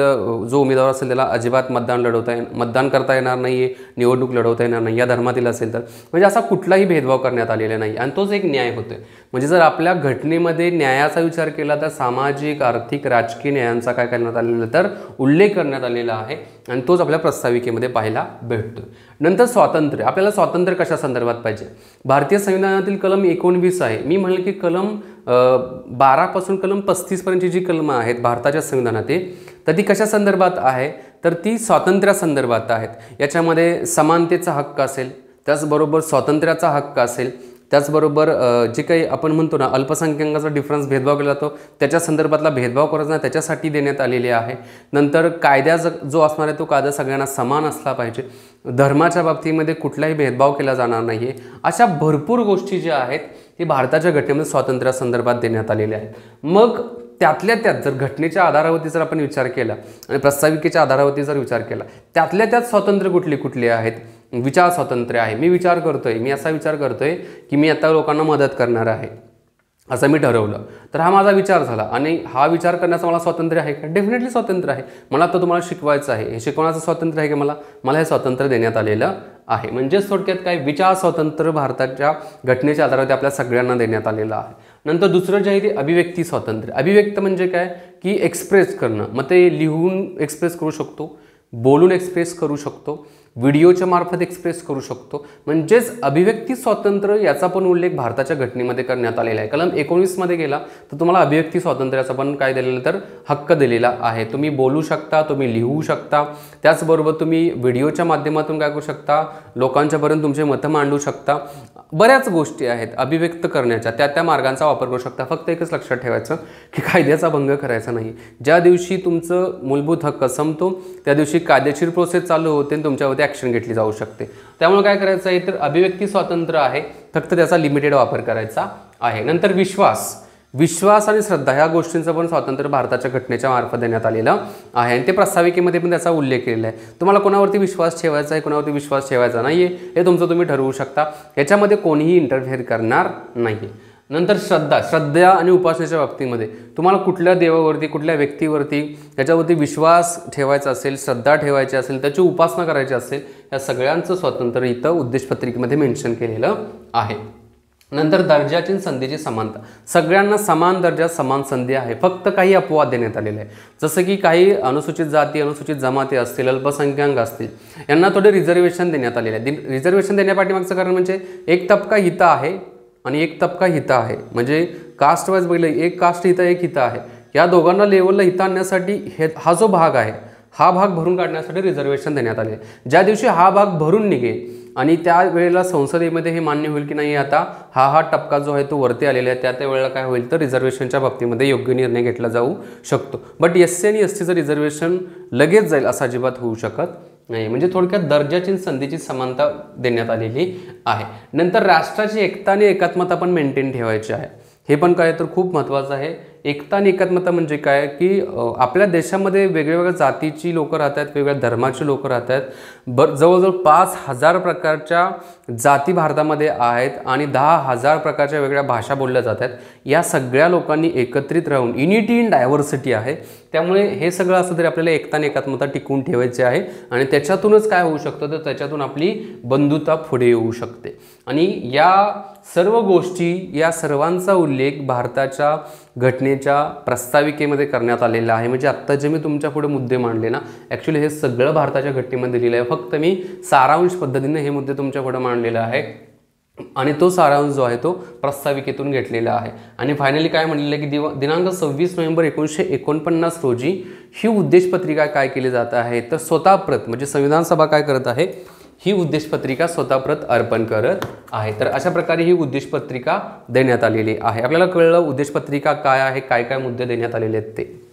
जो उमेदवार असेल त्याला अजिबात मतदान करता येणार नाही आहे, निवडणूक लढवता येणार नाही, या धर्मातील असेल तर. म्हणजे असा कुठलाही भेदभाव करण्यात आलेला नाही आणि तोच एक न्याय होतोय. म्हणजे जर आपल्या घटनेमध्ये न्यायाचा विचार केला तर सामाजिक आर्थिक राजकीय न्यायांचा काय करण्यात आलेला तर उल्लेख करण्यात आलेला आहे आणि तोच आपल्या प्रस्ताविकेमध्ये पाहायला भेटतो. नंतर स्वातंत्र्य. आपल्याला स्वातंत्र्य कशा संदर्भात पाहिजे, भारतीय संविधानातील कलम 19 आहे. मी म्हणेल की कलम 12 पासून कलम 35 पर्यंतची जी कलम आहेत भारताच्या संविधानातील तर ती कशा संदर्भात आहे तर ती स्वातंत्र्या संदर्भात आहेत. याच्यामध्ये समानतेचा हक्क असेल, त्याचबरोबर स्वातंत्र्याचा हक्क असेल, त्याचबरोबर जे काही आपण म्हणतो ना अल्पसंख्याकांचा डिफरन्स भेदभाव केला जातो त्याच्या संदर्भातला भेदभाव करायचा नाही त्याच्यासाठी देण्यात आलेले आहे. नंतर कायदा जो असणार आहे तो कायदा सगळ्यांना समान असला पाहिजे, धर्माच्या बाबतीमध्ये कुठलाही भेदभाव केला जाणार नाही आहे. अशा भरपूर गोष्टी ज्या आहेत ते भारताच्या घटनेमध्ये स्वातंत्र्यासंदर्भात देण्यात आलेल्या आहेत. मग त्यातल्या त्यात जर घटनेच्या आधारावरती जर आपण विचार केला आणि प्रस्ताविकेच्या आधारावरती जर विचार केला त्यातल्या त्यात स्वातंत्र्य कुठली आहेत, विचार स्वातंत्र्य आहे. मी असा विचार करतोय की मी आता लोकांना मदत करणार आहे असं मी ठरवलं तर हा माझा विचार झाला आणि हा विचार करण्याचं मला स्वातंत्र्य आहे का, डेफिनेटली स्वातंत्र्य आहे. मला आता तुम्हाला शिकवायचं आहे, हे शिकवण्याचं स्वातंत्र्य आहे की मला हे स्वातंत्र्य देण्यात आलेलं आहे. म्हणजेच थोडक्यात काय, विचार स्वातंत्र्य भारताच्या घटनेच्या आधारावर आपल्या सगळ्यांना देण्यात आलेलं आहे. नंतर दुसरं जे आहे ते अभिव्यक्ती स्वातंत्र्य. अभिव्यक्त म्हणजे काय की एक्सप्रेस करणं, मग ते लिहून एक्सप्रेस करू शकतो, बोलून एक्सप्रेस करू शकतो, व्हिडिओच्या मार्फत एक्सप्रेस करू शकतो. म्हणजेच अभिव्यक्ती स्वातंत्र्य याचा पण उल्लेख भारताच्या घटनेमध्ये करण्यात आलेला आहे. कलम 19 मध्ये गेला तर तुम्हाला अभिव्यक्ती स्वातंत्र्याचा पण काय दिलेलं तर हक्क दिलेला आहे. तुम्ही बोलू शकता, तुम्ही लिहू शकता, त्याचबरोबर तुम्ही व्हिडिओच्या माध्यमातून काय करू शकता, लोकांच्यापर्यंत तुमचे मतं मांडू शकता. बऱ्याच गोष्टी आहेत अभिव्यक्त करण्याच्या, त्या मार्गांचा वापर करू शकता. फक्त एकच लक्षात ठेवायचं की कायद्याचा भंग करायचा नाही. ज्या दिवशी तुमचं मूलभूत हक्क संपतो त्या दिवशी कायदेशीर प्रोसेस चालू होते आणि तुमच्यावरती ॲक्शन घेतली जाऊ शकते. त्यामुळे काय करायचं आहे तर अभिव्यक्ती स्वातंत्र्य आहे, फक्त त्याचा लिमिटेड वापर करायचा आहे. नंतर विश्वास आणि श्रद्धा ह्या गोष्टींचं पण स्वातंत्र्य भारताच्या घटनेच्या मार्फत देण्यात आलेलं आहे आणि ते प्रस्ताविकेमध्ये पण त्याचा उल्लेख केलेला आहे. तुम्हाला कोणावरती विश्वास ठेवायचा आहे, कोणावरती विश्वास ठेवायचा नाही आहे, हे तुमचं तुम्ही ठरवू शकता. याच्यामध्ये कोणीही इंटरफेअर करणार नाही. नंतर श्रद्धा आणि उपासनेच्या बाबतीमध्ये तुम्हाला कुठल्या देवावरती, कुठल्या व्यक्तीवरती त्याच्यावरती विश्वास ठेवायचा असेल, श्रद्धा ठेवायची असेल, त्याची उपासना करायची असेल, या सगळ्यांचं स्वातंत्र्य इथं उद्देशपत्रिकेमध्ये मेन्शन केलेलं आहे. नंतर दर्जाची आणि संधीची समानता. सगळ्यांना समान दर्जा, समान संधी आहे. फक्त काही अपवाद देण्यात आलेले आहे. जसं की काही अनुसूचित जाती, अनुसूचित जमाती असतील, अल्पसंख्याक असतील, यांना थोडे रिझर्वेशन देण्यात आलेले आहे. रिझर्वेशन देण्यापाठीमागचं कारण म्हणजे एक तबका हित आहे आणि एक तबका हित आहे. म्हणजे कास्ट वाईज बघितलं, एक कास्ट हित, एक हित आहे. या दोघांना लेवलला हित आणण्यासाठी हा जो भाग आहे, हा भाग भरून काढण्यासाठी रिझर्वेशन देण्यात आले. ज्या दिवशी हा भाग भरून निघेल आणि त्या वेळेला संसदेमध्ये हे मान्य होईल की नाही आता हा टप्पा जो आहे तो वरती आलेला आहे, त्या वेळेला काय होईल तर रिझर्वेशनच्या बाबतीमध्ये योग्य निर्णय घेतला जाऊ शकतो. बट SC आणि STचं रिझर्वेशन लगेच जाईल असं अजिबात होऊ शकत नाही. म्हणजे थोडक्यात दर्जाची संधीची समानता देण्यात आलेली आहे. नंतर राष्ट्राची एकता आणि एकात्मता पण मेंटेन ठेवायची आहे. हे पण काय तर खूप महत्त्वाचं आहे. एकता आणि एकात्मता म्हणजे काय की आपल्या देशामध्ये वेगवेगळ्या जातीची लोकं राहतात, वेगवेगळ्या धर्माची लोकं राहतात. जवळजवळ 5,000 प्रकारच्या जाती भारतामध्ये आहेत आणि 10,000 प्रकारच्या वेगळ्या भाषा बोलल्या जातात. या सगळ्या लोकांनी एकत्रित राहून, युनिटी इन डायव्हर्सिटी आहे. त्यामुळे हे सगळं असं तरी आपल्याला एकता आणि एकात्मता टिकवून ठेवायची आहे आणि त्याच्यातूनच काय होऊ शकतं तर त्याच्यातून आपली बंधुता पुढे येऊ शकते. आणि या सर्व गोष्टी, या सर्वांचा उल्लेख भारताच्या घटनेच्या प्रस्ताविकेमध्ये करण्यात आलेला आहे. म्हणजे आत्ता जे मी तुमच्या पुढे मुद्दे मांडले ना, ॲक्च्युली हे सगळं भारताच्या घटनेमध्ये दिलेलं आहे. फक्त मी सारांश पद्धतीने हे मुद्दे तुमच्या पुढे मांडलेला आहे आणि तो सारांश जो आहे तो प्रस्ताविकेतून घेतलेला आहे. आणि फायनली काय म्हणलेलं आहे की दिनांक 26 नोव्हेंबर 1949 रोजी ही उद्देशपत्रिका काय केली जात आहे तर स्वतः प्रत, म्हणजे संविधान सभा काय करत आहे, ही उद्देशपत्रिका स्वतः प्रत अर्पण करत आहे. तर अशा प्रकारे ही उद्देशपत्रिका देण्यात आलेली आहे. आपल्याला कळलं उद्देशपत्रिका काय आहे, काय काय मुद्दे देण्यात आलेले आहेत ते.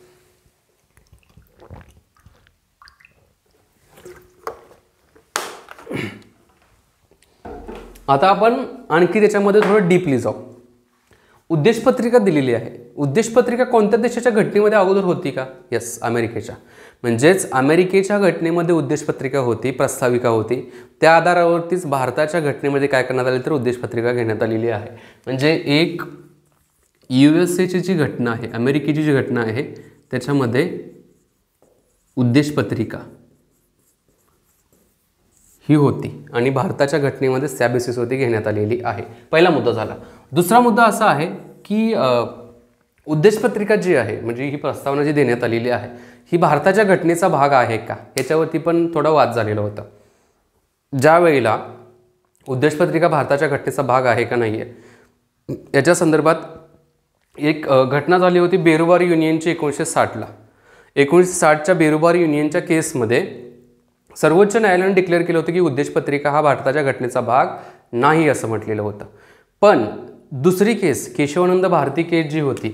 आता आपण आणखी त्याच्यामध्ये थोडं डीपली जाऊ. उद्देशपत्रिका दिलेली आहे. उद्देशपत्रिका कोणत्या देशाच्या घटनेमध्ये अगोदर होती का? यस, अमेरिकेच्या. म्हणजेच अमेरिकेच्या घटनेमध्ये उद्देशपत्रिका होती, प्रस्ताविका होती. त्या आधारावरतीच भारताच्या घटनेमध्ये काय करण्यात आले तर उद्देशपत्रिका घेण्यात आलेली आहे. म्हणजे एक USAची जी घटना आहे, अमेरिकेची जी घटना आहे त्याच्यामध्ये उद्देशपत्रिका ही होती आणि भारताच्या घटनेमध्ये त्या बेसिसवरती घेण्यात आलेली आहे. पहिला मुद्दा झाला. दुसरा मुद्दा असा आहे की उद्देशपत्रिका जी आहे, म्हणजे ही प्रस्तावना जी देण्यात आलेली आहे, ही भारताच्या घटनेचा भाग आहे का, याच्यावरती पण थोडा वाद झालेला होता. ज्या वेळेला उद्देशपत्रिका भारताच्या घटनेचा भाग आहे का नाही आहे याच्या संदर्भात एक घटना झाली होती बेरुवारी युनियनची 1960ला. 1960च्या बेरुवारी युनियनच्या केसमध्ये सर्वोच्च न्यायालयाने डिक्लेअर केलं होतं की उद्देशपत्रिका हा भारताच्या घटनेचा भाग नाही असं म्हटलेलं होतं. पण दुसरी केस, केशवानंद भारती केस जी होती,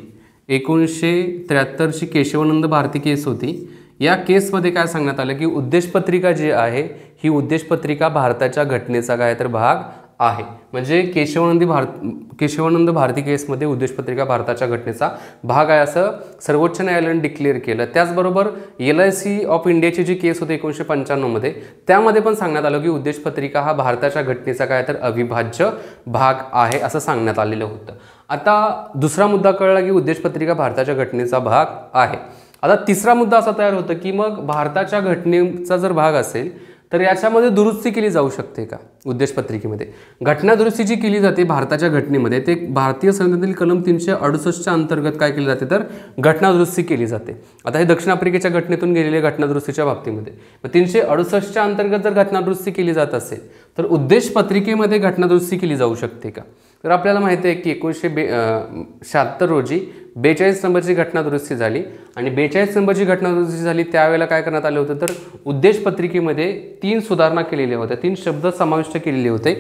1973ची केशवानंद भारती केस होती. या केसमध्ये काय सांगण्यात आलं की उद्देशपत्रिका जी आहे ही उद्देशपत्रिका भारताच्या घटनेचा काय तर भाग आहे. म्हणजे केशवानंद भारती केसमध्ये उद्देशपत्रिका भारताच्या घटनेचा भाग आहे असं सर्वोच्च न्यायालयाने डिक्लेअर केलं. त्याचबरोबर LIC ऑफ इंडियाची जी केस होती 1995मध्ये, त्यामध्ये पण सांगण्यात आलं की उद्देशपत्रिका हा भारताच्या घटनेचा काय तर अविभाज्य भाग आहे असं सांगण्यात आलेलं होतं. आता दुसरा मुद्दा कळला की उद्देशपत्रिका भारताच्या घटनेचा भाग आहे. आता तिसरा मुद्दा असा तयार होतो की मग भारताच्या घटनेचा जर भाग असेल तर याच्यामध्ये दुरुस्ती केली जाऊ शकते का उद्देश पत्रिकेमध्ये? घटना दुरुस्ती जी केली जाते भारताच्या घटनेमध्ये ते भारतीय संविधानातील कलम 368 अंतर्गत काय केले जाते तर घटना दुरुस्ती केली जाते. आता हे दक्षिण आफ्रिकेच्या घटनेतून गेलेले घटना दुरुस्तीच्या बाबतीमध्ये 368 अंतर्गत जर घटना दुरुस्ती केली जात असेल तर उद्देश पत्रिकेमध्ये घटना दुरुस्ती केली जाऊ शकते का? तर आपल्याला माहिती आहे की 1976 रोजी 42 नंबरची घटना दुरुस्ती झाली आणि 42 नंबरची घटना दुरुस्ती झाली त्यावेळेला काय करण्यात आलं होतं तर उद्देश पत्रिकेमध्ये 3 सुधारणा केलेल्या होत्या, 3 शब्द समाविष्ट केलेले होते.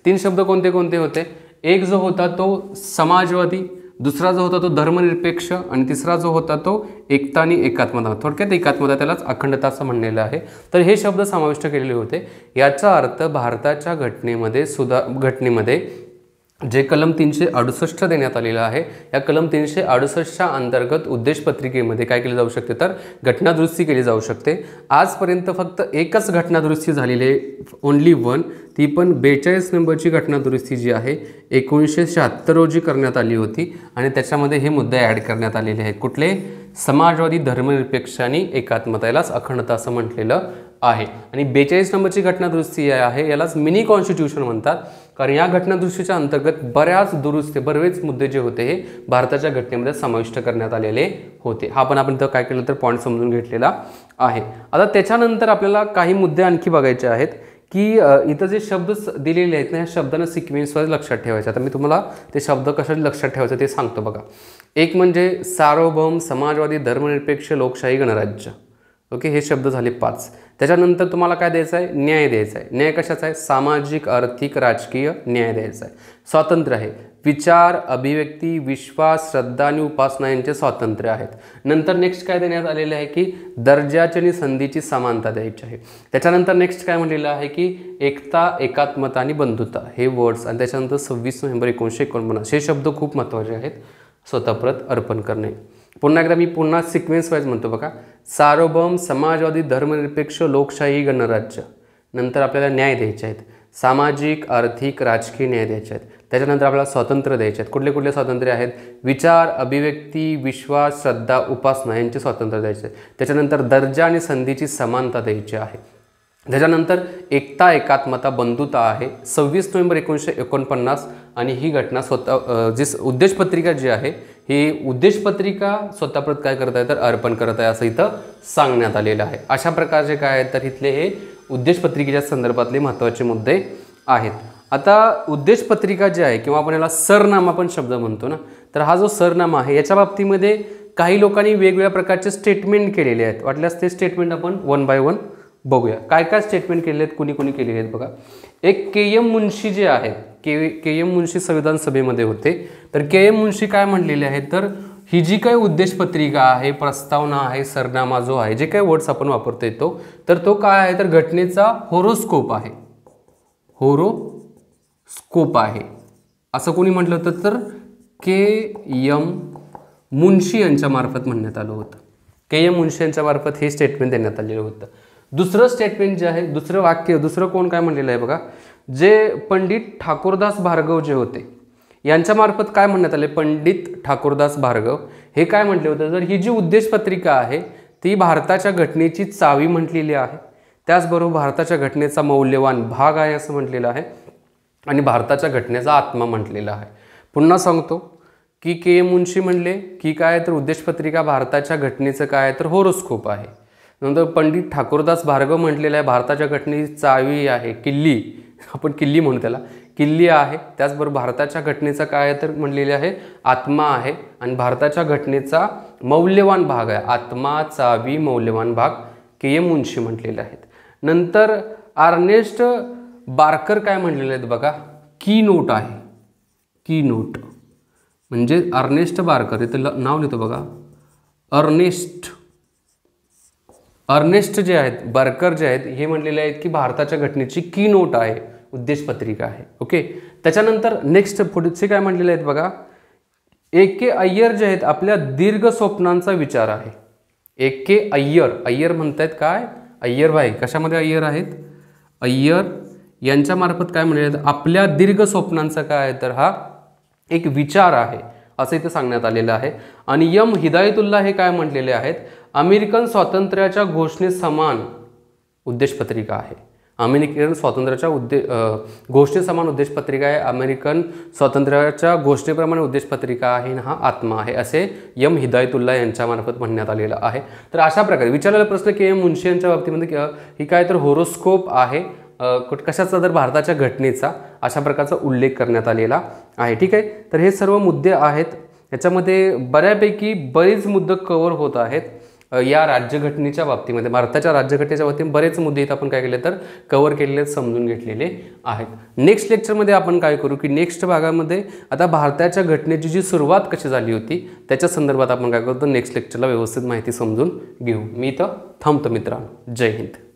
3 शब्द कोणते कोणते होते? एक जो होता तो समाजवादी, दुसरा जो होता तो धर्मनिरपेक्ष आणि तिसरा जो होता तो एकता आणि एकात्मता. थोडक्यात एकात्मता त्यालाच अखंडता असं म्हणलेलं आहे. तर हे शब्द समाविष्ट केलेले होते. याचा अर्थ भारताच्या घटनेमध्ये जे कलम 368 देण्यात आलेलं आहे या कलम 368च्या अंतर्गत उद्देश पत्रिकेमध्ये काय केले जाऊ शकते तर घटना दुरुस्ती केली जाऊ शकते. आजपर्यंत फक्त एकच घटना दुरुस्ती झालेली आहे, ओनली वन, ती पण 42 नंबरची घटना दुरुस्ती जी आहे 1976 रोजी करण्यात आली होती आणि त्याच्यामध्ये हे मुद्दे ॲड करण्यात आलेले आहेत. कुठले? समाजवादी, धर्मनिरपेक्ष आणि एकात्मता, यालाच अखंडता असं म्हटलेलं आहे. आणि 42 नंबरची घटना दुरुस्ती आहे यालाच मिनी कॉन्स्टिट्यूशन म्हणतात, कारण या घटना दुरुस्तीच्या अंतर्गत बरेच मुद्दे जे होते हे भारताच्या घटनेमध्ये समाविष्ट करण्यात आलेले होते. हा पण आपण तर काय केलं तर पॉईंट समजून घेतलेला आहे. आता त्याच्यानंतर आपल्याला काही मुद्दे आणखी बघायचे आहेत की इथं जे शब्द दिलेले आहेत ना या शब्दांना सिक्वेन्सवर लक्षात ठेवायचे. आता मी तुम्हाला ते शब्द कशासाठी लक्षात ठेवायचे ते सांगतो बघा. एक म्हणजे सार्वभौम, समाजवादी, धर्मनिरपेक्ष, लोकशाही, गणराज्य. ओके, हे शब्द झाले 5. त्याच्यानंतर तुम्हाला काय द्यायचं आहे? न्याय द्यायचा आहे. न्याय कशाचा आहे? सामाजिक, आर्थिक, राजकीय न्याय द्यायचा आहे. स्वातंत्र्य आहे, विचार, अभिव्यक्ती, विश्वास, श्रद्धा आणि उपासना यांचे स्वातंत्र्य आहेत. नंतर नेक्स्ट काय देण्यात आलेलं आहे की दर्जाची आणि संधीची समानता द्यायची आहे. त्याच्यानंतर नेक्स्ट काय म्हणलेलं आहे की एकता, एकात्मता आणि बंधुता हे वर्ड्स. आणि त्याच्यानंतर 26 नोव्हेंबर 1949 हे शब्द खूप महत्त्वाचे आहेत. स्वतःप्रत अर्पण करणे. पुन्हा एकदा मी सिक्वेन्स वाईज म्हणतो बघा. सार्वभौम, समाजवादी, धर्मनिरपेक्ष, लोकशाही, गणराज्य. नंतर आपल्याला न्याय द्यायचे आहेत, सामाजिक, आर्थिक, राजकीय न्याय द्यायचे आहेत. त्याच्यानंतर आपल्याला स्वातंत्र्य द्यायचे आहेत. कुठले कुठले स्वातंत्र्य आहेत? विचार, अभिव्यक्ती, विश्वास, श्रद्धा, उपासना यांचे स्वातंत्र्य द्यायचे आहे. त्याच्यानंतर दर्जा आणि संधीची समानता द्यायची आहे. त्याच्यानंतर एकता, एकात्मता, बंधुता आहे. 26 नोव्हेंबर 1949 आणि ही घटना जी उद्देश पत्रिका जी आहे ही उद्देश पत्रिका स्वतःप्रत काय करत आहे तर अर्पण करत आहे असं इथं सांगण्यात आलेलं आहे. अशा प्रकारचे काय आहेत तर इथले हे उद्देश पत्रिकेच्या संदर्भातले महत्त्वाचे मुद्दे आहेत. आता उद्देश पत्रिका जी आहे किंवा आपण याला सरनामा पण शब्द म्हणतो ना, तर हा जो सरनामा आहे याच्या बाबतीमध्ये काही लोकांनी वेगवेगळ्या प्रकारचे स्टेटमेंट केलेले आहेत. वाटल्यास ते स्टेटमेंट आपण वन बाय वन बघूया. काय काय स्टेटमेंट केलेले आहेत, कुणी कुणी केलेले आहेत बघा. एक के.एम. मुन्शी जे आहेत, के.एम. मुन्शी संविधान सभेमध्ये होते. तर के.एम. मुन्शी काय म्हणलेले आहेत तर ही जी काही उद्देश पत्रिका आहे, प्रस्तावना आहे, सरनामा जो आहे, जे काही वर्ड्स आपण वापरतो येतो तर तो काय आहे तर घटनेचा होरोस्कोप आहे. होरोस्कोप आहे असं कोणी म्हटलं होतं तर के.एम. मुन्शी यांच्या मार्फत म्हणण्यात आलं होतं. के.एम. मुन्शी यांच्या मार्फत हे स्टेटमेंट देण्यात आलेलं होतं. दुसरं स्टेटमेंट जे आहे, दुसरं वाक्य, दुसरं कोण काय म्हणलेलं आहे बघा. जे पंडित ठाकूरदास भार्गव जे होते यांच्यामार्फत काय म्हणण्यात आले, पंडित ठाकूरदास भार्गव हे काय म्हटले होते तर ही जी उद्देश पत्रिका आहे ती भारताच्या घटनेची चावी म्हटलेली आहे. त्याचबरोबर भारताच्या घटनेचा मौल्यवान भाग आहे असं म्हटलेलं आहे आणि भारताच्या घटनेचा आत्मा म्हटलेला आहे. पुन्हा सांगतो की के.एम. मुन्शी म्हणले की काय तर उद्देश पत्रिका भारताच्या घटनेचं काय तर होरोस्कोप आहे. नंतर पंडित ठाकूरदास भार्गव म्हटलेलं आहे भारताच्या घटनेची चावी आहे, किल्ली, आपण किल्ली म्हणू त्याला, किल्ली आहे. त्याचबरोबर भारताच्या घटनेचा काय तर म्हणलेले आहे आत्मा आहे आणि भारताच्या घटनेचा मौल्यवान भाग आहे. आत्मा, चावी, मौल्यवान भाग के.एम. मुन्शी म्हटलेले आहेत. नंतर अर्नेस्ट बार्कर काय म्हणलेले आहेत बघा, की नोट आहे. की नोट म्हणजे अर्नेस्ट बार्कर, इथं नाव लिहितो बघा, अर्नेस्ट जे आहेत, बार्कर जे आहेत हे म्हणलेले आहेत की भारताच्या घटनेची की नोट आहे, उद्देश पत्रिका आहे. ओके. त्याच्यानंतर नेक्स्ट पुढचे काय म्हणलेले आहेत बघा, ए.के. अय्यर जे आहेत आपल्या दीर्घ स्वप्नांचा विचार आहे. ए.के. अय्यर म्हणतायत काय, अय्यर भाई कशामध्ये अय्यर आहेत, अय्यर यांच्या मार्फत काय म्हणलेले आहेत आपल्या दीर्घ स्वप्नांचा काय आहे तर हा एक विचार आहे असं इथे सांगण्यात आलेलं आहे. आणि एम हिदायतुल्ला हे काय म्हटलेले आहेत, अमेरिकन स्वातंत्र्याच्या घोषणे समान उद्देश पत्रिका आहे. अमेरिकन स्वातंत्र्याच्या घोषणे समान उद्देशपत्रिका आहे, अमेरिकन स्वातंत्र्याच्या घोषणेप्रमाणे उद्देशपत्रिका आहे, हा आत्मा आहे, असे एम हिदायतुल्ला यांच्यामार्फत म्हणण्यात आलेलं आहे. तर अशा प्रकारे विचारलेला प्रश्न के एम मुन्शी यांच्या बाबतीमध्ये ही काय तर होरोस्कोप आहे, कशाचा तर भारताच्या घटनेचा अशा प्रकारचा उल्लेख करण्यात आलेला आहे. ठीक आहे, तर हे सर्व मुद्दे आहेत. याच्यामध्ये बऱ्यापैकी बरेच मुद्दे कव्हर होत आहेत या राज्यघटनेच्या बाबतीमध्ये. भारताच्या राज्यघटनेच्या बाबतीत बरेच मुद्दे इथं आपण काय केले तर कव्हर केलेले, समजून घेतलेले आहेत. नेक्स्ट लेक्चरमध्ये आपण काय करू की नेक्स्ट भागामध्ये आता भारताच्या घटनेची जी सुरुवात कशी झाली होती त्याच्या संदर्भात आपण काय करतो नेक्स्ट लेक्चरला व्यवस्थित माहिती समजून घेऊ. मी इथं थांबतो मित्रांनो. जय हिंद.